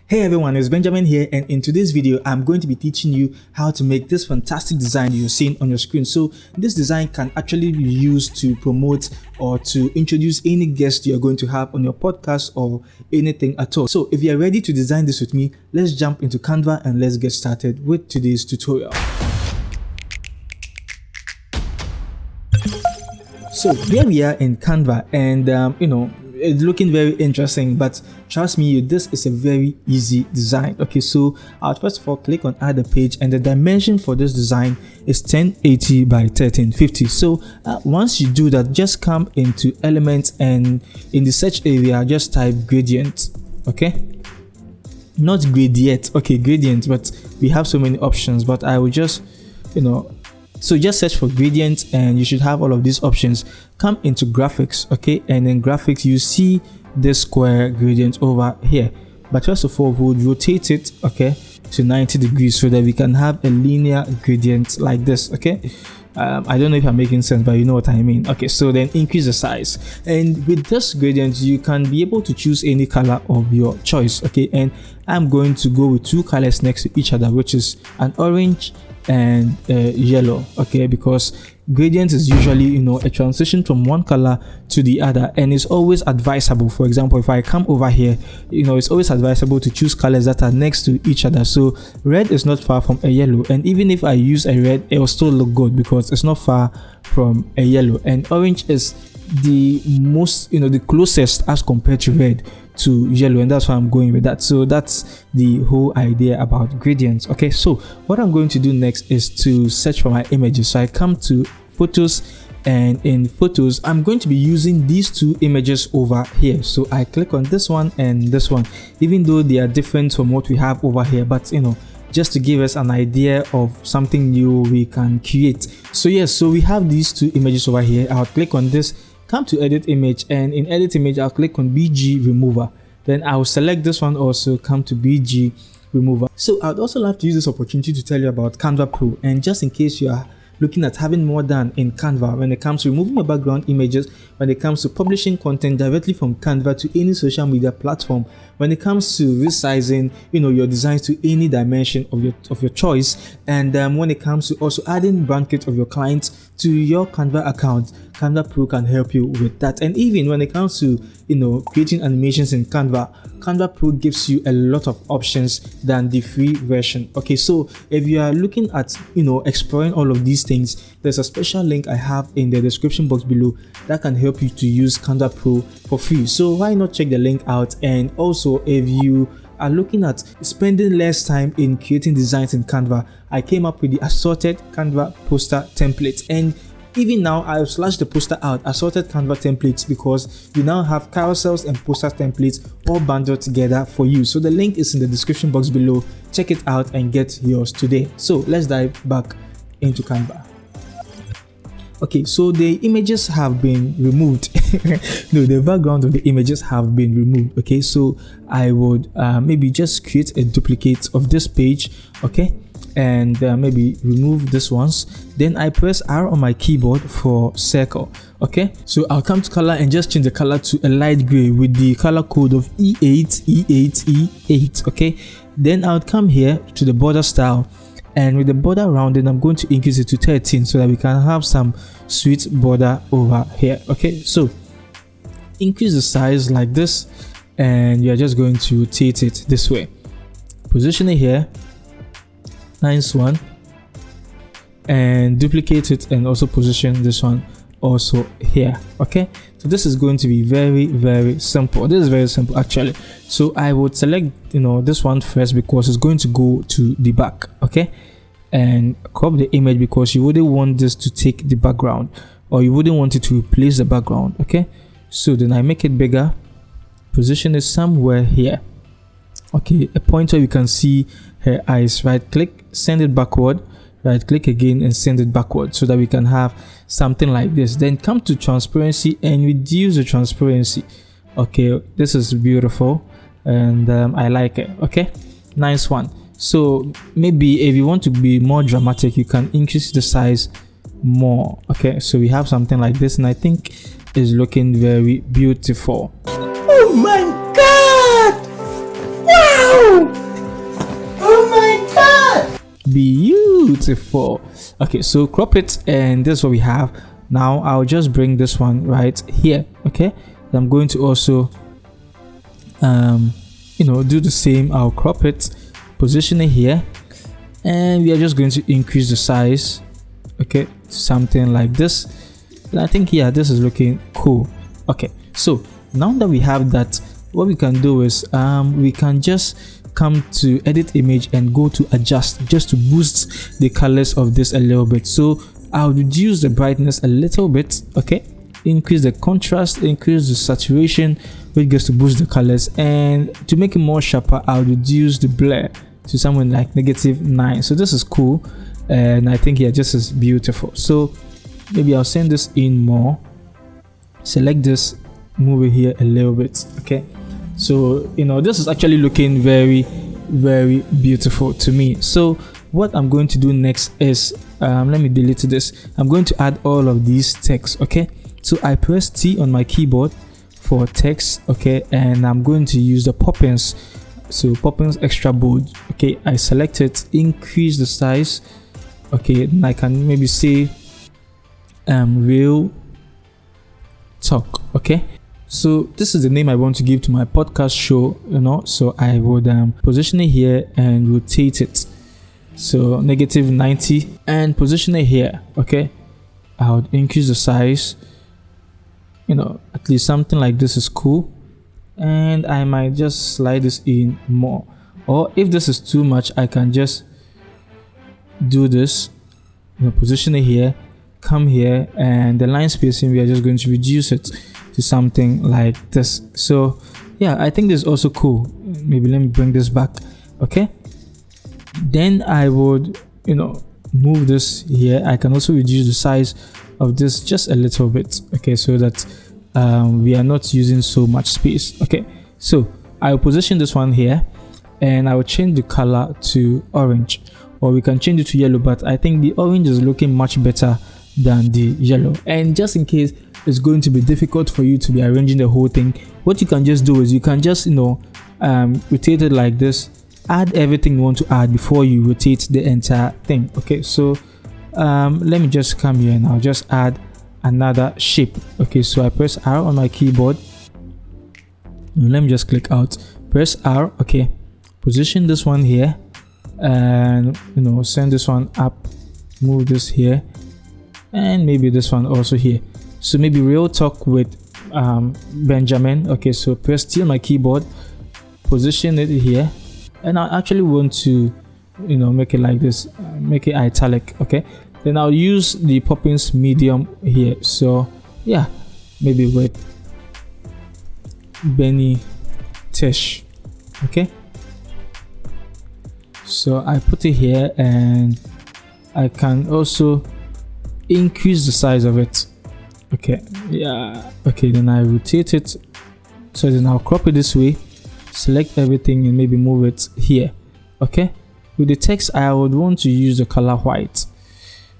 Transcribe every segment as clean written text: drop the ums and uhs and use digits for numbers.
Hey everyone, it's Benjamin here, and in today's video I'm going to be teaching you how to make this fantastic design you're seeing on your screen. So this design can actually be used to promote or to introduce any guest you're going to have on your podcast or anything at all. So if you're ready to design this with me, let's jump into Canva and let's get started with today's tutorial. So here we are in Canva, and it's looking very interesting, but trust me, this is a very easy design. Okay, so I'll first of all click on add a page, and the dimension for this design is 1080 by 1350. So once you do that, just come into elements, and in the search area just type gradient. Okay, not gradient, okay, gradient, but we have so many options, but I will just so just search for gradient and you should have all of these options. Come into graphics, okay, and in graphics you see this square gradient over here, but first of all we'll rotate it, okay, to 90 degrees so that we can have a linear gradient like this. Okay, I don't know if I'm making sense, but you know what I mean. Okay, so then increase the size, and with this gradient you can be able to choose any color of your choice. Okay, and I'm going to go with two colors next to each other, which is an orange and yellow. Okay, because gradient is usually a transition from one color to the other, and it's always advisable. For example, if I come over here, it's always advisable to choose colors that are next to each other. So red is not far from a yellow, and even if I use a red, it will still look good because it's not far from a yellow, and orange is the most the closest as compared to red to yellow, and that's why I'm going with that. So that's the whole idea about gradients. Okay, so what I'm going to do next is to search for my images. So I come to photos, and in photos I'm going to be using these two images over here. So I click on this one and this one, even though they are different from what we have over here, but just to give us an idea of something new we can create. So yes, so we have these two images over here. I'll click on this, come to edit image, and in edit image I'll click on BG remover. Then I'll select this one also, come to BG remover. So I'd also like to use this opportunity to tell you about Canva Pro, and just in case you are looking at having more done in Canva when it comes to removing your background images, when it comes to publishing content directly from Canva to any social media platform, when it comes to resizing your designs to any dimension of your choice, and when it comes to also adding brand kit of your clients to your Canva account, Canva Pro can help you with that. And even when it comes to creating animations in Canva Pro gives you a lot of options than the free version. Okay, so if you are looking at exploring all of these things, there's a special link I have in the description box below that can help you to use Canva Pro for free. So why not check the link out? And also, if you are looking at spending less time in creating designs in Canva, I came up with the Assorted Canva Poster Templates, and even now I've slashed the poster out, Assorted Canva Templates, because we now have carousels and poster templates all bundled together for you. So the link is in the description box below. Check it out and get yours today. So let's dive back into Canva. Okay, so the images have been removed. No, the background of the images have been removed. Okay, so I would maybe just create a duplicate of this page. Okay, and maybe remove this ones. Then I press R on my keyboard for circle. Okay, so I'll come to color and just change the color to a light gray with the color code of E8. Okay, then I'll come here to the border style, and with the border rounding I'm going to increase it to 13 so that we can have some sweet border over here. Okay, so increase the size like this, and you're just going to rotate it this way, position it here, nice one, and duplicate it and also position this one also here. Okay, so this is going to be very, very simple. This is very simple actually. So I would select this one first because it's going to go to the back. Okay, and crop the image because you wouldn't want this to take the background, or you wouldn't want it to replace the background. Okay, so then I make it bigger, position it somewhere here. Okay, a point where you can see her eyes. Right click, send it backward, right click again and send it backward so that we can have something like this. Then come to transparency and reduce the transparency. Okay, this is beautiful, and I like it. Okay, nice one. So maybe if you want to be more dramatic, you can increase the size more. Okay, so we have something like this, and I think it's looking very beautiful. Oh my god, wow! beautiful. Okay, so crop it, and this is what we have. Now I'll just bring this one right here. Okay, I'm going to also do the same. I'll crop it, position it here, and we are just going to increase the size, okay, to something like this. And I think this is looking cool. Okay, so now that we have that, what we can do is we can just come to edit image and go to adjust, just to boost the colors of this a little bit. So I'll reduce the brightness a little bit, okay, increase the contrast, increase the saturation, which gets to boost the colors, and to make it more sharper, I'll reduce the blur to something like -9. So this is cool, and I think just is beautiful. So maybe I'll send this in more, select this, move it here a little bit. Okay, so this is actually looking very, very beautiful to me. So what I'm going to do next is let me delete this. I'm going to add all of these text. Okay, so I press T on my keyboard for text. Okay, and I'm going to use the Poppins. So Poppins extra bold. Okay, I select it, increase the size. Okay, and I can maybe say real talk. Okay, so this is the name I want to give to my podcast show, so I would position it here and rotate it, so -90, and position it here. Okay, I would increase the size, at least something like this is cool, and I might just slide this in more, or if this is too much, I can just do this, position it here, come here, and the line spacing, we are just going to reduce it to something like this. So I think this is also cool. Maybe let me bring this back. Okay, then I would move this here. I can also reduce the size of this just a little bit, okay, so that we are not using so much space. Okay, so I will position this one here, and I will change the color to orange, or we can change it to yellow, but I think the orange is looking much better than the yellow. And just in case it's going to be difficult for you to be arranging the whole thing, what you can just do is you can just rotate it like this, add everything you want to add before you rotate the entire thing. Okay, so let me just come here and I'll just add another shape. Okay, so I press R on my keyboard, let me just click out, press R. Okay, position this one here, and send this one up, move this here, and maybe this one also here. So maybe real talk with Benjamin. Okay, so press T on my keyboard, position it here, and I actually want to make it like this, make it italic. Okay, then I'll use the Poppins medium here. So maybe with Benny Tish. Okay, so I put it here, and I can also increase the size of it. Okay, okay, then I rotate it, so then I'll crop it this way, select everything, and maybe move it here. Okay, with the text, I would want to use the color white.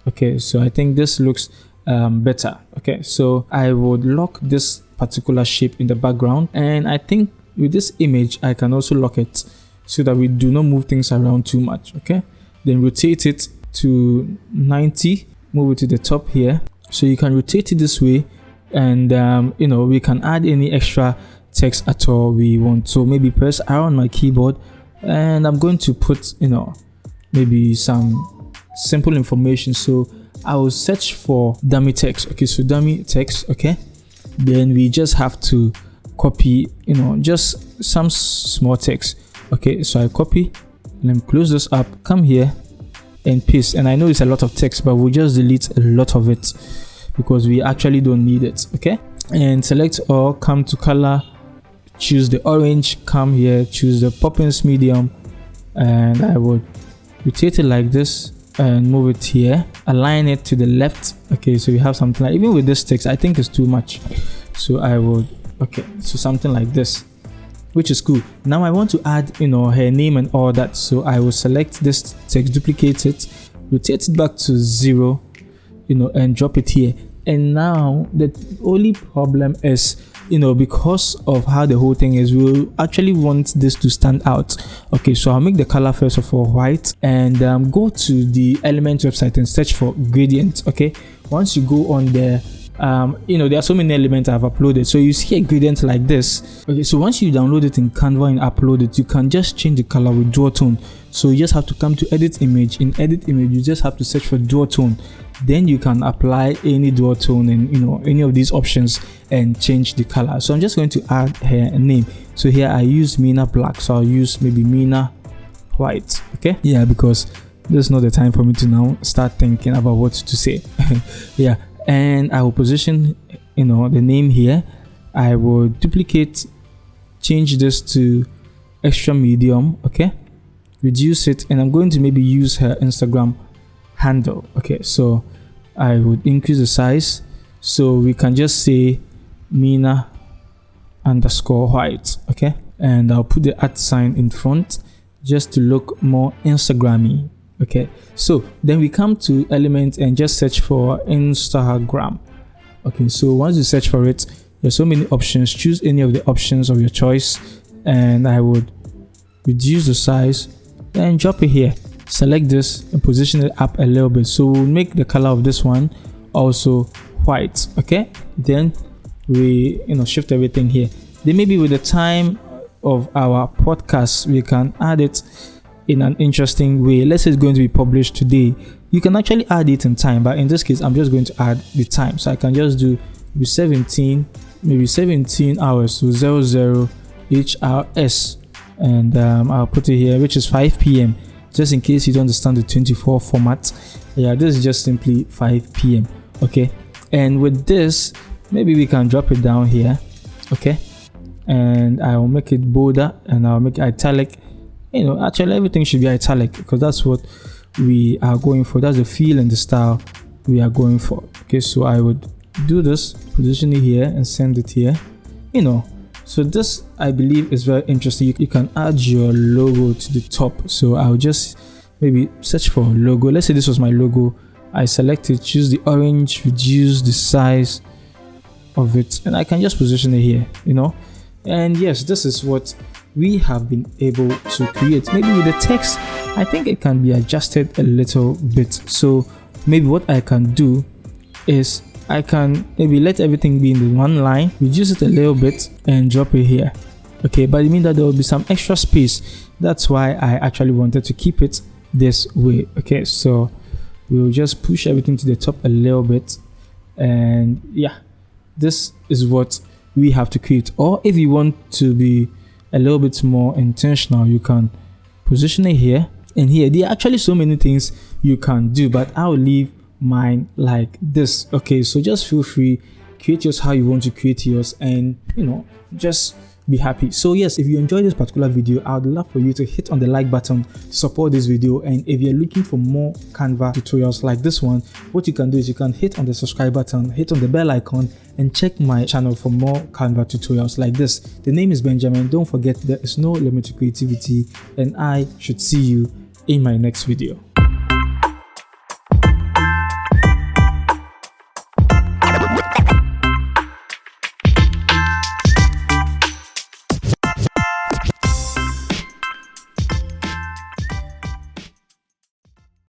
Okay, so I think this looks better. Okay, so I would lock this particular shape in the background, and I think with this image I can also lock it so that we do not move things around too much. Okay, then rotate it to 90, move it to the top here, so you can rotate it this way, and we can add any extra text at all we want. So maybe press R on my keyboard, and I'm going to put maybe some simple information. So I will search for dummy text. Okay, so dummy text. Okay, then we just have to copy just some small text. Okay, so I copy, let me close this up, come here and paste. And I know it's a lot of text, but we'll just delete a lot of it because we actually don't need it. Okay, and select all, come to color, choose the orange, come here, choose the Poppins medium, and I would rotate it like this and move it here, align it to the left. Okay, so we have something like, even with this text I think it's too much, so I would so something like this, which is cool. Now I want to add her name and all that, so I will select this text, duplicate it, rotate it back to 0, and drop it here. And now the only problem is, because of how the whole thing is, we'll actually want this to stand out. Okay, so I'll make the color first of all white, and go to the Element website and search for gradient. Okay, once you go on there, there are so many elements I've uploaded, so you see a gradient like this. Okay, so once you download it in Canva and upload it, you can just change the color with draw tone. So you just have to come to edit image. In edit image, you just have to search for draw tone. Then you can apply any draw tone and any of these options and change the color. So I'm just going to add here a name. So here I use Mina black, so I'll use maybe Mina white. Okay, yeah, because this is not the time for me to now start thinking about what to say. Yeah, and I will position the name here. I will duplicate, change this to extra medium. Okay, reduce it, and I'm going to maybe use her Instagram handle. Okay, so I would increase the size, so we can just say Mina _ white. Okay, and I'll put the @ sign in front just to look more Instagrammy. Okay, so then we come to Element and just search for Instagram. Okay, so once you search for it, there's so many options. Choose any of the options of your choice, and I would reduce the size and drop it here. Select this and position it up a little bit, so we'll make the color of this one also white. Okay, then we shift everything here. Then maybe with the time of our podcast, we can add it in an interesting way. Let's say it's going to be published today. You can actually add it in time, but in this case I'm just going to add the time. So I can just do maybe 17 hours, so 00 HRS, and I'll put it here, which is 5 p.m. just in case you don't understand the 24 format. Yeah, this is just simply 5 p.m. Okay, and with this maybe we can drop it down here. Okay, and I will make it bolder and I'll make it italic. Actually everything should be italic because that's what we are going for. That's the feel and the style we are going for. Okay, so I would do this, position it here and send it here. So this, I believe, is very interesting. You can add your logo to the top. So I'll just maybe search for a logo. Let's say this was my logo. I select it, choose the orange, reduce the size of it, and I can just position it here, and yes, this is what we have been able to create. Maybe with the text, I think it can be adjusted a little bit. So maybe what I can do is I can maybe let everything be in the one line, reduce it a little bit and drop it here. Okay, but it means that there will be some extra space. That's why I actually wanted to keep it this way. Okay, so we'll just push everything to the top a little bit, and yeah, this is what we have to create. Or if you want to be a little bit more intentional, you can position it here and here. There are actually so many things you can do, but I'll leave mine like this. Okay, so just feel free, create yours how you want to create yours, and just be happy. So yes, if you enjoyed this particular video, I would love for you to hit on the like button to support this video. And if you're looking for more Canva tutorials like this one, what you can do is you can hit on the subscribe button, hit on the bell icon, and check my channel for more Canva tutorials like this. The name is Benjamin. Don't forget, there is no limit to creativity, and I should see you in my next video.